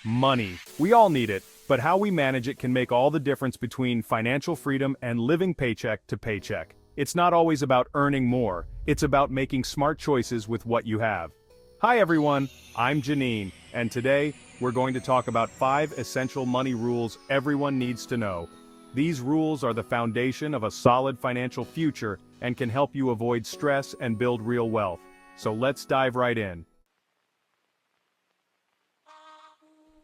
Money. We all need it, but how we manage it can make all the difference between financial freedom and living paycheck to paycheck. It's not always about earning more, it's about making smart choices with what you have. Hi everyone, I'm Janine, and today, we're going to talk about 5 essential money rules everyone needs to know. These rules are the foundation of a solid financial future and can help you avoid stress and build real wealth. So let's dive right in.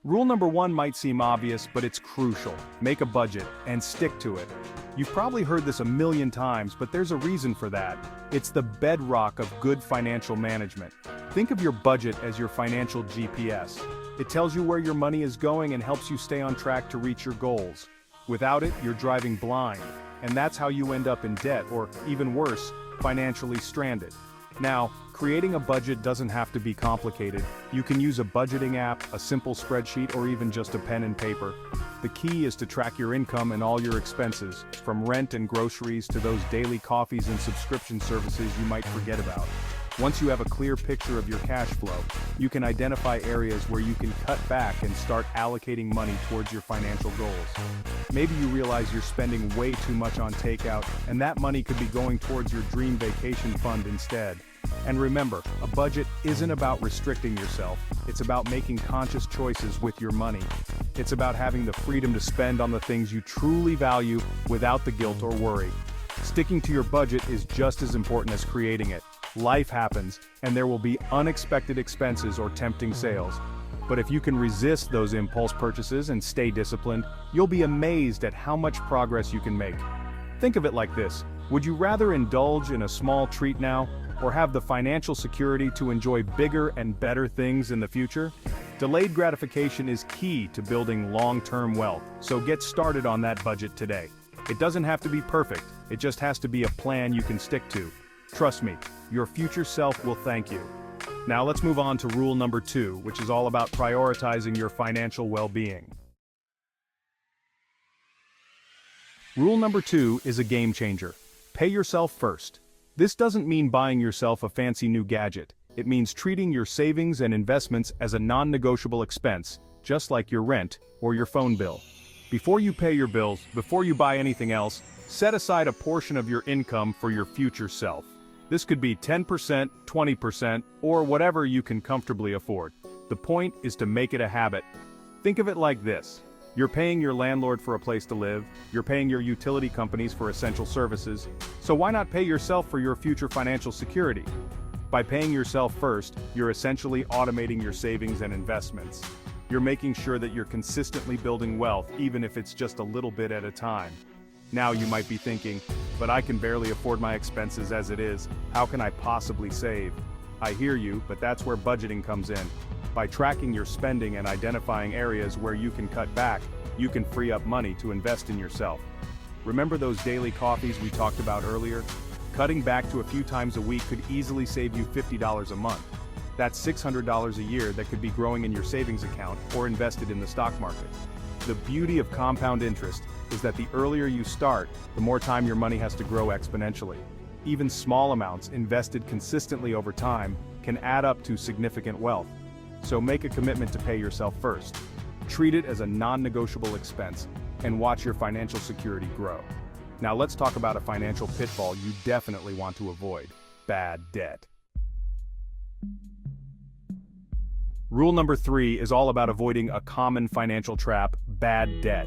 Rule number 1 might seem obvious, but it's crucial. Make a budget and stick to it. You've probably heard this a million times, but there's a reason for that. It's the bedrock of good financial management. Think of your budget as your financial GPS. It tells you where your money is going and helps you stay on track to reach your goals. Without it, you're driving blind, and that's how you end up in debt or, even worse, financially stranded. Now, creating a budget doesn't have to be complicated. You can use a budgeting app, a simple spreadsheet, or even just a pen and paper. The key is to track your income and all your expenses, from rent and groceries to those daily coffees and subscription services you might forget about. Once you have a clear picture of your cash flow, you can identify areas where you can cut back and start allocating money towards your financial goals. Maybe you realize you're spending way too much on takeout, and that money could be going towards your dream vacation fund instead. And remember, a budget isn't about restricting yourself, it's about making conscious choices with your money. It's about having the freedom to spend on the things you truly value without the guilt or worry. Sticking to your budget is just as important as creating it. Life happens, and there will be unexpected expenses or tempting sales. But if you can resist those impulse purchases and stay disciplined, you'll be amazed at how much progress you can make. Think of it like this: would you rather indulge in a small treat now, or have the financial security to enjoy bigger and better things in the future? Delayed gratification is key to building long-term wealth, so get started on that budget today. It doesn't have to be perfect, it just has to be a plan you can stick to. Trust me, your future self will thank you. Now let's move on to rule number 2, which is all about prioritizing your financial well-being. Rule number 2 is a game changer. Pay yourself first. This doesn't mean buying yourself a fancy new gadget. It means treating your savings and investments as a non-negotiable expense, just like your rent or your phone bill. Before you pay your bills, before you buy anything else, set aside a portion of your income for your future self. This could be 10%, 20%, or whatever you can comfortably afford. The point is to make it a habit. Think of it like this. You're paying your landlord for a place to live, you're paying your utility companies for essential services, so why not pay yourself for your future financial security? By paying yourself first, you're essentially automating your savings and investments. You're making sure that you're consistently building wealth, even if it's just a little bit at a time. Now you might be thinking, but I can barely afford my expenses as it is, how can I possibly save? I hear you, but that's where budgeting comes in. By tracking your spending and identifying areas where you can cut back, you can free up money to invest in yourself. Remember those daily coffees we talked about earlier? Cutting back to a few times a week could easily save you $50 a month. That's $600 a year that could be growing in your savings account or invested in the stock market. The beauty of compound interest is that the earlier you start, the more time your money has to grow exponentially. Even small amounts invested consistently over time can add up to significant wealth. So make a commitment to pay yourself first. Treat it as a non-negotiable expense, and watch your financial security grow. Now let's talk about a financial pitfall you definitely want to avoid: bad debt. Rule number 3 is all about avoiding a common financial trap: bad debt.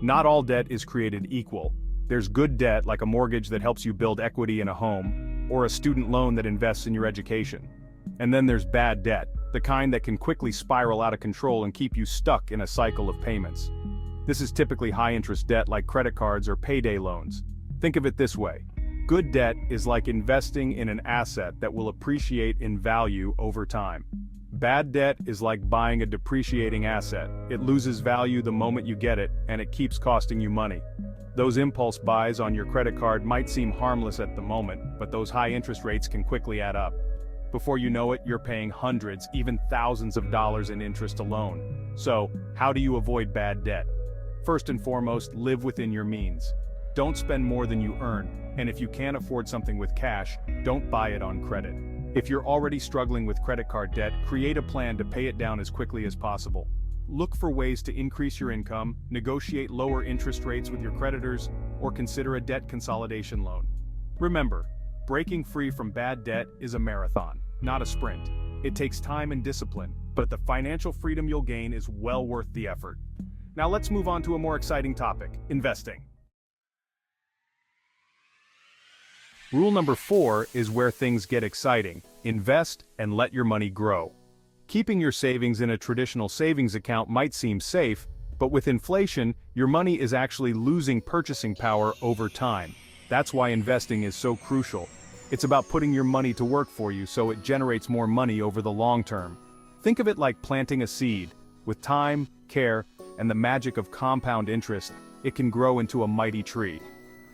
Not all debt is created equal. There's good debt, like a mortgage that helps you build equity in a home, or a student loan that invests in your education. And then there's bad debt, the kind that can quickly spiral out of control and keep you stuck in a cycle of payments. This is typically high-interest debt like credit cards or payday loans. Think of it this way: good debt is like investing in an asset that will appreciate in value over time. Bad debt is like buying a depreciating asset. It loses value the moment you get it, and it keeps costing you money. Those impulse buys on your credit card might seem harmless at the moment, but those high interest rates can quickly add up. Before you know it, you're paying hundreds, even thousands of dollars in interest alone. So, how do you avoid bad debt? First and foremost, live within your means. Don't spend more than you earn, and if you can't afford something with cash, don't buy it on credit. If you're already struggling with credit card debt, create a plan to pay it down as quickly as possible. look for ways to increase your income, negotiate lower interest rates with your creditors, or consider a debt consolidation loan. Remember, breaking free from bad debt is a marathon, not a sprint. It takes time and discipline, but the financial freedom you'll gain is well worth the effort. Now let's move on to a more exciting topic, investing. Rule number 4 is where things get exciting. Invest and let your money grow. Keeping your savings in a traditional savings account might seem safe, but with inflation, your money is actually losing purchasing power over time. That's why investing is so crucial. It's about putting your money to work for you so it generates more money over the long term. Think of it like planting a seed. With time, care, and the magic of compound interest, it can grow into a mighty tree.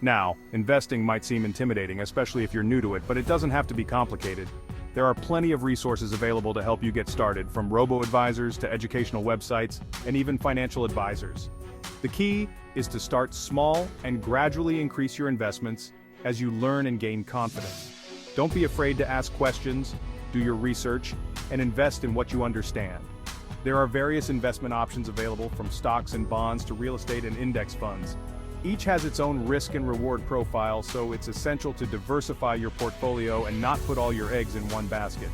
Now, investing might seem intimidating, especially if you're new to it, but it doesn't have to be complicated. There are plenty of resources available to help you get started, from robo-advisors to educational websites, and even financial advisors. The key is to start small and gradually increase your investments as you learn and gain confidence. Don't be afraid to ask questions, do your research, and invest in what you understand. There are various investment options available, from stocks and bonds to real estate and index funds. Each has its own risk and reward profile, so it's essential to diversify your portfolio and not put all your eggs in one basket.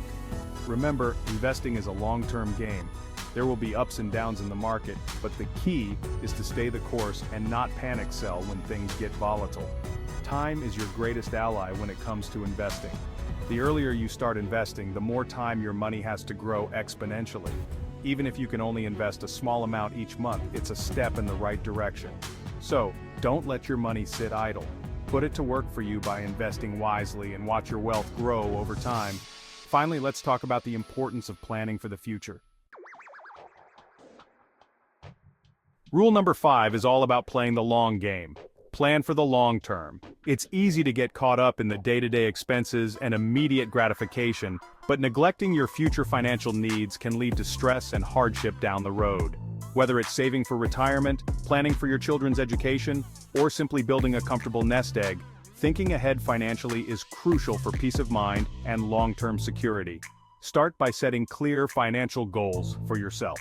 Remember, investing is a long-term game. There will be ups and downs in the market, but the key is to stay the course and not panic sell when things get volatile. Time is your greatest ally when it comes to investing. The earlier you start investing, the more time your money has to grow exponentially. Even if you can only invest a small amount each month, it's a step in the right direction. So, don't let your money sit idle. Put it to work for you by investing wisely and watch your wealth grow over time. Finally, let's talk about the importance of planning for the future. Rule number 5 is all about playing the long game. Plan for the long term. It's easy to get caught up in the day-to-day expenses and immediate gratification, but neglecting your future financial needs can lead to stress and hardship down the road. Whether it's saving for retirement, planning for your children's education, or simply building a comfortable nest egg, thinking ahead financially is crucial for peace of mind and long-term security. Start by setting clear financial goals for yourself.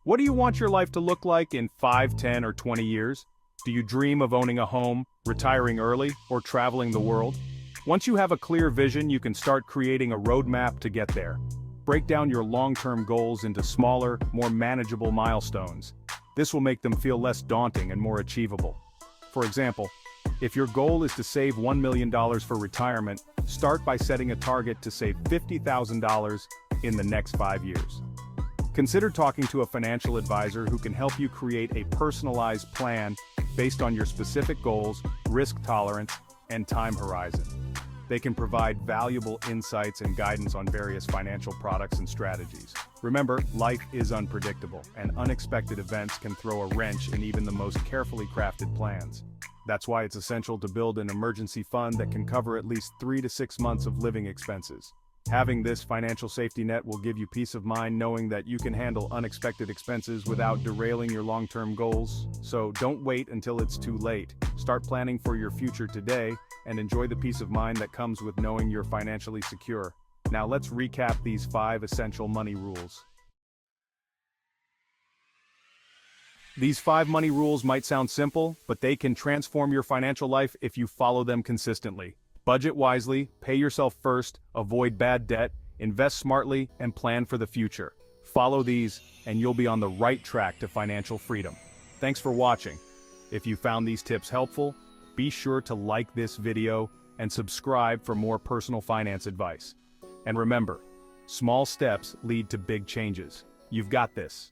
What do you want your life to look like in 5, 10, or 20 years? Do you dream of owning a home, retiring early, or traveling the world? Once you have a clear vision, you can start creating a roadmap to get there. Break down your long-term goals into smaller, more manageable milestones. This will make them feel less daunting and more achievable. For example, if your goal is to save $1 million for retirement, start by setting a target to save $50,000 in the next 5 years. Consider talking to a financial advisor who can help you create a personalized plan based on your specific goals, risk tolerance, and time horizon. They can provide valuable insights and guidance on various financial products and strategies. Remember, life is unpredictable, and unexpected events can throw a wrench in even the most carefully crafted plans. That's why it's essential to build an emergency fund that can cover at least 3 to 6 months of living expenses. Having this financial safety net will give you peace of mind knowing that you can handle unexpected expenses without derailing your long-term goals. So don't wait until it's too late. Start planning for your future today and enjoy the peace of mind that comes with knowing you're financially secure. Now let's recap these 5 essential money rules. These 5 money rules might sound simple, but they can transform your financial life if you follow them consistently. Budget wisely, pay yourself first, avoid bad debt, invest smartly, and plan for the future. Follow these, and you'll be on the right track to financial freedom. Thanks for watching. If you found these tips helpful, be sure to like this video and subscribe for more personal finance advice. And remember, small steps lead to big changes. You've got this.